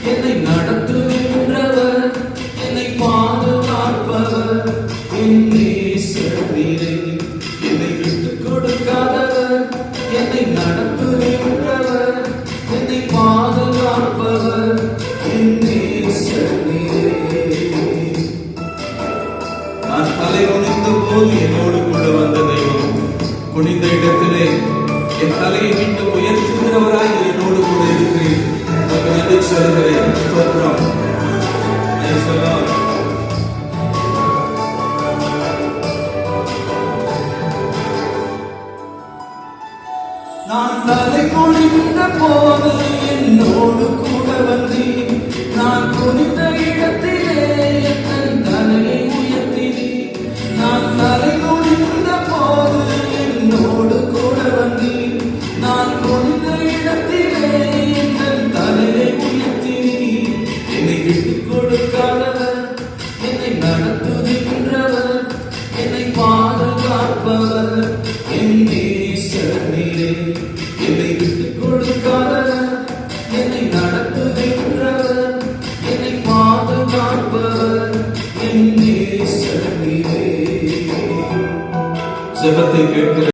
என்னை நடத்துகின்றவர், என்னை பாதுகாப்பவர், என் நேசர் நீரே. என்னை விட்டுக் கொடுக்காதவர், என்னை நடத்துகின்றவர், என்னை பாதுகாப்பவர், என் நேசர் நீரே. நான் தலை குனிந்த போது என்னோடு கூட வந்த தெய்வம், குனிந்த இடத்திலே என் தலையை மீட்டு உயர்த்துகிறவராய் என்னோடு கூட இருக்கிறேன். நன்றி சொல்கிறேன். ஸ்தோத்திரம். நான் தலை குனிந்த போது என்னோடு கூட வந்தீர். நான் குனிந்த இடத்திலே என் தலையை உயர்த்தினீர். நான் தலை குனிந்த போது என்னோடு கூட வந்தீர். நான் குனிந்த இடத்திலே என் தலையை உயர்த்தினீர். என்னை விட்டுக் கொடுக்காதவர், என்னை நடத்துகின்றவர், என்னை பாதுகாப்பவர், என் நேசர் நீரே. என்னை விட்டுக் கொடுக்காதவர், என்னை நடத்துகின்றவர், என்னை பாதுகாப்பவர், என் நேசர் நீரே. ஜெபத்தை கேட்கிற